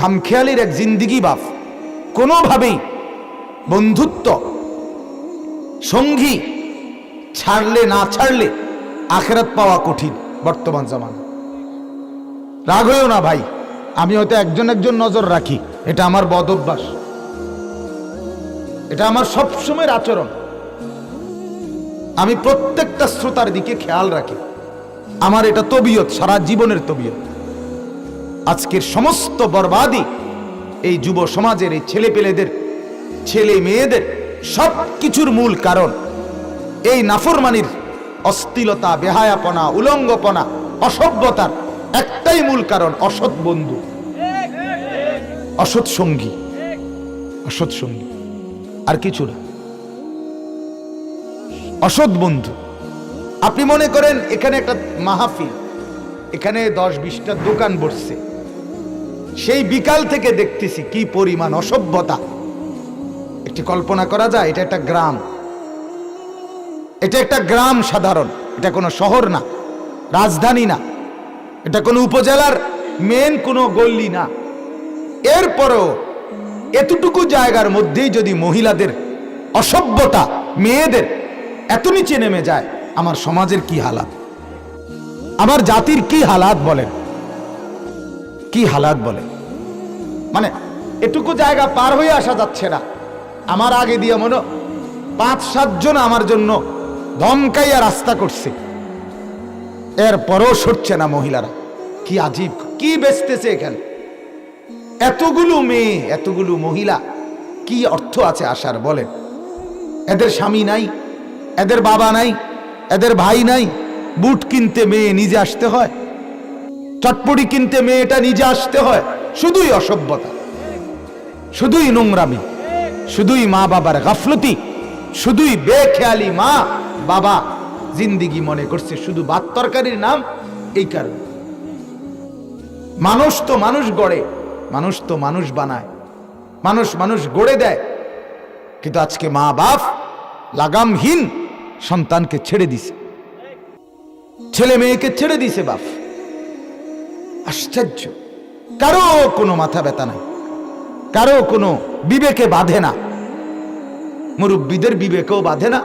খামখেয়ালির এক জিন্দিগি বাপ। কোনোভাবেই বন্ধুত্ব সঙ্গী ছাড়লে না ছাড়লে আখেরাত পাওয়া কঠিন বর্তমান জামানা। রাগ হইও না ভাই, আমি হয়তো একজন একজন নজর রাখি, এটা আমার বদ অভ্যাস, এটা আমার সবসময়ের আচরণ। আমি প্রত্যেকটা শ্রোতার দিকে খেয়াল রাখি, আমার এটা তবিয়ত, সারা জীবনের তবিয়ত। আজকের সমস্ত বরবাদি এই যুব সমাজের, এই ছেলেপেলেদের, ছেলে মেয়েদের সব কিছুর মূল কারণ এই নাফরমানির, অশ্লীলতা, বেহায়াপনা, উলঙ্গপনা, অসভ্যতার একটাই মূল কারণ, অসৎ বন্ধু, অসৎ সঙ্গী, অসৎ সঙ্গী, আর কিছু না। অসৎ বন্ধু। আপনি মনে করেন এখানে একটা মাহফিল, এখানে 10-20টা দোকান বসছে, সেই বিকাল থেকে দেখতেছি কি পরিমাণ অসভ্যতা। একটি কল্পনা করা যায়, এটা একটা গ্রাম, এটা একটা গ্রাম সাধারণ, এটা কোনো শহর না, রাজধানী না, এটা কোনো উপজেলার মেন কোনো গল্লি না। এরপরও এতটুকু জায়গার মধ্যেই যদি মহিলাদের অসভ্যতা, মেয়েদের এত নিচে নেমে যায়, আমার সমাজের কি হালাত, আমার জাতির কি হালাত বলেন, কি হালাত বলেন। মানে এটুকু জায়গা পার হয়ে আসা যাচ্ছে না। আমার আগে দিয়ে মনে 5-7 জন আমার জন্য ধমকাইয়া রাস্তা করছে, এরপরও সরছে না মহিলারা। কি আজীব, কি বেচতেছে এখানে এতগুলো মেয়ে, এতগুলো মহিলা, কি অর্থ আছে আসার বলেন? এদের স্বামী নাই, এদের বাবা নাই, এদের ভাই নাই। বুট কিনতে মেয়ে নিজে আসতে হয়, চটপটি কিনতে মেয়েটা নিজে আসতে হয়। শুধুই অসভ্যতা, শুধুই নোংরামি, শুধুই মা বাবার গাফলতি, শুধুই বেখেয়ালি। মা বাবা জিন্দিগি মনে করছে শুধু ভাত তরকারির নাম। এই কারণে মানুষ তো মানুষ গড়ে, মানুষ তো মানুষ বানায়, মানুষ মানুষ গড়ে দেয়। কিন্তু আজকে মা বাপ লাগামহীন সন্তানকে ছেড়ে দিছে, ছেলে মেয়েকে ছেড়ে দিছে বাপ। আশ্চর্য। কারো কোনো মাথা ব্যথা নাই, কারো কোনো বিবেকে বাঁধে না, মুরব্বীদের বিবেকেও বাঁধে না,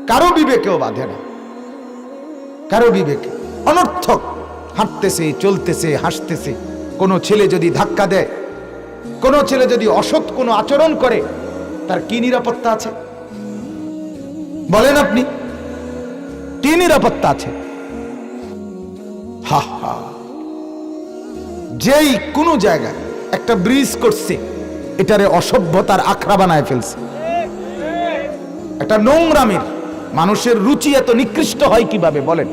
কারো বিবেকেও বাঁধে না, কারো বিবেকে। অনর্থক হাঁটতেছে, চলতেছে, হাসতেছে। কোনো ছেলে যদি ধাক্কা দেয়, কোনো ছেলে যদি অসৎ কোনো আচরণ করে, তার কি নিরাপত্তা আছে বলেন আপনি? কি নিরাপত্তা আছে? হা হা। যেই কোনো জায়গায় একটা ব্রিজ করছে, এটারে অসভ্যতার আখড়া বানায় ফেলছে, একটা নোংরামির। মানুষের রুচি এত নিকৃষ্ট হয় কিভাবে বলেন?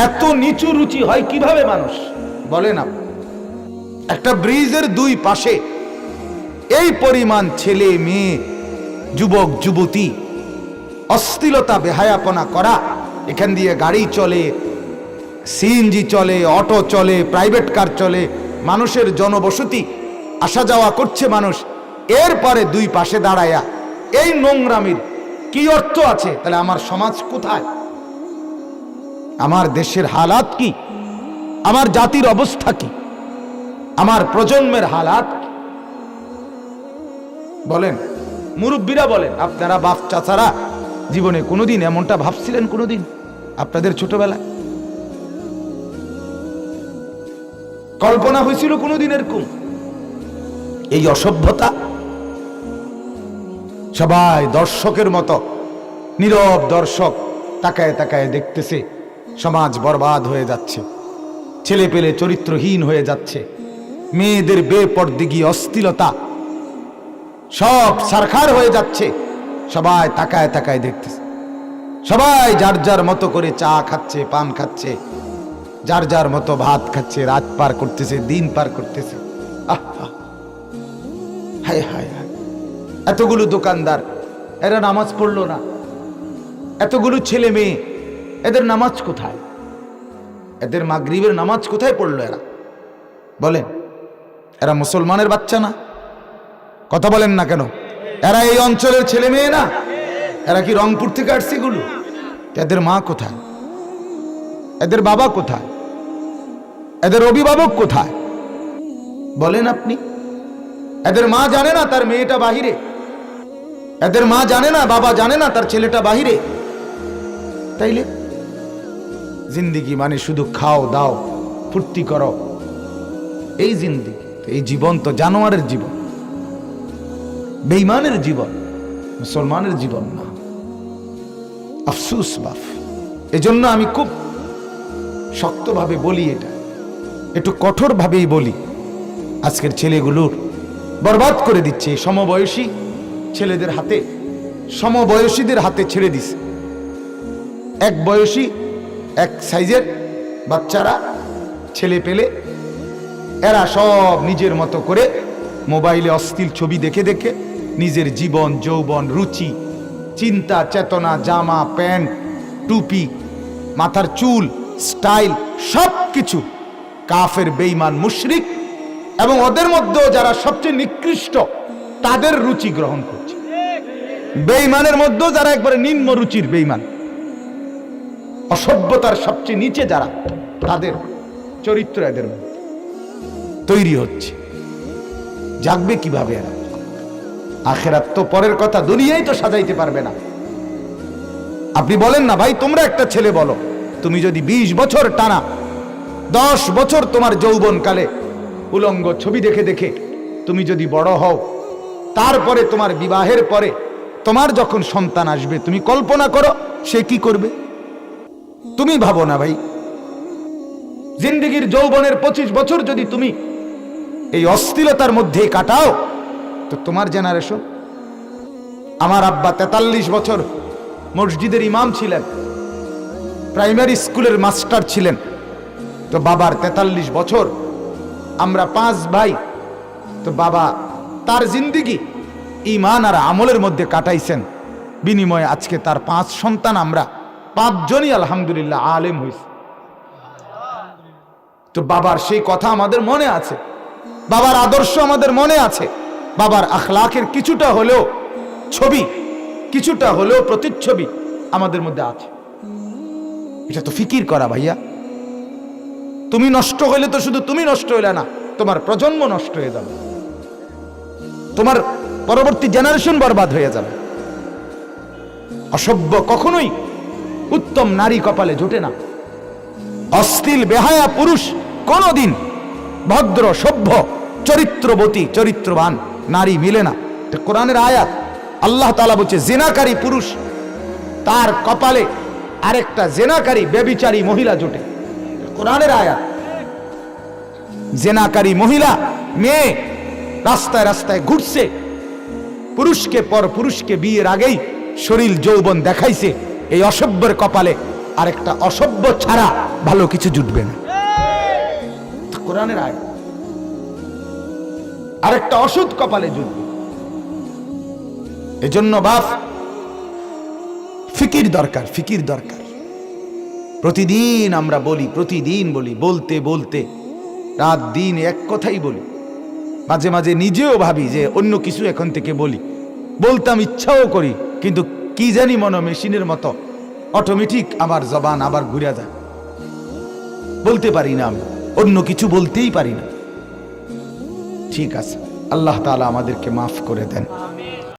এত নিচু রুচি হয় কিভাবে মানুষ বলেন আপনি? একটা ব্রিজের 2 পাশে এই পরিমাণ ছেলে মেয়ে, যুবক যুবতী, অশ্লীলতা, বেহায়াপনা করা। এখান দিয়ে গাড়ি চলে, সিএনজি চলে, অটো চলে, প্রাইভেট কার চলে, মানুষের জনবসতি, আসা যাওয়া করছে মানুষ। এরপরে 2 পাশে দাঁড়ায়া এই নোংরামির কি অর্থ আছে? তাহলে আমার সমাজ কোথায়? আমার দেশের হালাত কি? আমার জাতির অবস্থা কি? আমার প্রজন্মের হালাত কি? বলেন, মুরব্বীরা বলেন। আপনারা বাপ চাচারা জীবনে কোনোদিন এমনটা ভাবছিলেন? কোনোদিন আপনাদের ছোটবেলায় কল্পনা হয়েছিল কোনোদিন এরকম? এই অসভ্যতা। সবাই দর্শকের মতো নীরব দর্শক, তাকায় তাকায় দেখতেছে। সমাজ বরবাদ হয়ে যাচ্ছে, ছেলে পেলে চরিত্রহীন হয়ে যাচ্ছে, মেয়েদের বেপরদিগি, অশ্লীলতা সব সারখার হয়ে যাচ্ছে। সবাই তাকায় তাকায় দেখতেছে। সবাই যার যার মতো করে চা খাচ্ছে, পান খাচ্ছে, যার যার মতো ভাত খাচ্ছে, রাত পার করতেছে, দিন পার করতেছে। হায় হায় হায়। এতগুলো দোকানদার, এরা নামাজ পড়লো না। এতগুলো ছেলে মেয়ে, এদের নামাজ কোথায়? এদের মাগরিবের নামাজ কোথায় পড়লো এরা বলেন? এরা মুসলমানের বাচ্চা না? কথা বলেন না কেন? এরা এই অঞ্চলের ছেলে মেয়ে না? এরা কি রংপুর থেকে আসছে গুলো? এদের মা কোথায়? এদের বাবা কোথায়? এদের অভিভাবক কোথায়? বলেন আপনি? এদের মা জানে না তার মেয়েটা বাহিরে, এদের মা জানে না, বাবা জানে না তার ছেলেটা বাহিরে। তাইলে জিন্দিগি মানে শুধু খাও দাও ফুর্তি করো, এই জিন্দিগি? এই জীবন তো জানোয়ারের জীবন, বেঈমানের জীবন, মুসলমানের জীবন না। আফসুস বাপ। এজন্য আমি খুব শক্তভাবে বলি, এটা একটু কঠোরভাবেই বলি, আজকের ছেলেগুলোর বরবাদ করে দিচ্ছে সমবয়সী ছেলেদের হাতে, সমবয়সীদের হাতে ছেড়ে দিছে। এক বয়সী এক সাইজের বাচ্চারা, ছেলে পেলে, এরা সব নিজের মতো করে মোবাইলে অশ্লীল ছবি দেখে দেখে নিজের জীবন, যৌবন, রুচি, চিন্তা, চেতনা, জামা, প্যান্ট, টুপি, মাথার চুল, স্টাইল, সব কিছু কাফের, বেঈমান, মুশরিক এবং ওদের মধ্যেও যারা সবচেয়ে নিকৃষ্ট তাদের রুচি গ্রহণ করছে। বেঈমানের মধ্যেও যারা একবারে নিম্ন রুচির বেঈমান, অসভ্যতার সবচেয়ে নিচে যারা, তাদের চরিত্র এদের মধ্যে তৈরি হচ্ছে। জাগবে কিভাবে এরা? আখেরাত তো পরের কথা, দুনিয়াই তো সাজাইতে পারবে না। আপনি বলেন না ভাই, তোমরা একটা ছেলে বলো, তুমি যদি 20 বছর টানা 10 বছর তোমার যৌবনকালে উলঙ্গ ছবি দেখে দেখে তুমি যদি বড় হও, তারপরে তোমার বিবাহের পরে তোমার যখন সন্তান আসবে, তুমি কল্পনা করো সে কি করবে? তুমি ভাবো না ভাই, জিন্দেগির যৌবনের 25 বছর যদি তুমি এই অশ্লীলতার মধ্যে কাটাও, তো তোমার জেনারেশন। আমার আব্বা 43 বছর মসজিদের ইমাম ছিলেন, প্রাইমারি স্কুলের মাস্টার ছিলেন। তো বাবার 43 বছর, আমরা 5 ভাই। তো বাবা তার জিন্দেগি ঈমান আর আমলের মধ্যে কাটাইছেন, বিনিময়ে আজকে তার 5 সন্তান, আমরা 5 জনই আলহামদুলিল্লাহ আলেম হইছি। তো বাবার সেই কথা আমাদের মনে আছে, বাবার আদর্শ আমাদের মনে আছে, বাবার আখলাকের কিছুটা হলেও ছবি, কিছুটা হলেও প্রতিচ্ছবি আমাদের মধ্যে আছে। এটা তো ফিকির করা ভাইয়া। তুমি নষ্ট হইলে তো শুধু তুমি নষ্ট হইলে না, তোমার প্রজন্ম নষ্ট হয়ে যাবে, তোমার পরবর্তী জেনারেশন বরবাদ হয়ে যাবে। অসভ্য কখনোই উত্তম নারী কপালে জোটে না, অশ্লীল বেহায়া পুরুষ কোনদিন ভদ্র, সভ্য, চরিত্রবতী, চরিত্রবান নারী মিলে না। এটা কোরআনের আয়াত। আল্লাহ তাআলা বলছে, জিনাকারী পুরুষ তার কপালে আরেকটা জিনাকারী ব্যভিচারী মহিলা জোটে। কোরআনের আয়াত। জিনাকারী মহিলা, মেয়ে রাস্তায় রাস্তায় ঘুরছে, পুরুষকে পর পুরুষকে বিয়ের আগেই শরীর যৌবন দেখাইছে, এই অসভ্যের কপালে আরেকটা অসভ্য ছাড়া ভালো কিছু জুটবে না। কোরআনের আয়াত। আরেকটা অসৎ কপালে জুটবে। এজন্য বাপ, ফিকির দরকার, ফিকির দরকার। প্রতিদিন আমরা বলি, প্রতিদিন বলি, বলতে বলতে রাত দিন এক কথাই বলি। মাঝে মাঝে নিজেও ভাবি যে অন্য কিছু এখন থেকে বলি, বলতাম, ইচ্ছাও করি, কিন্তু কি জানি মনে মেশিনের মতো অটোমেটিক আমার জবান আবার ঘুরে যায়, বলতে পারি না, আমি অন্য কিছু বলতেই পারি না। ঠিক আছে, আল্লাহ তাআলা আমাদেরকে মাফ করে দেন।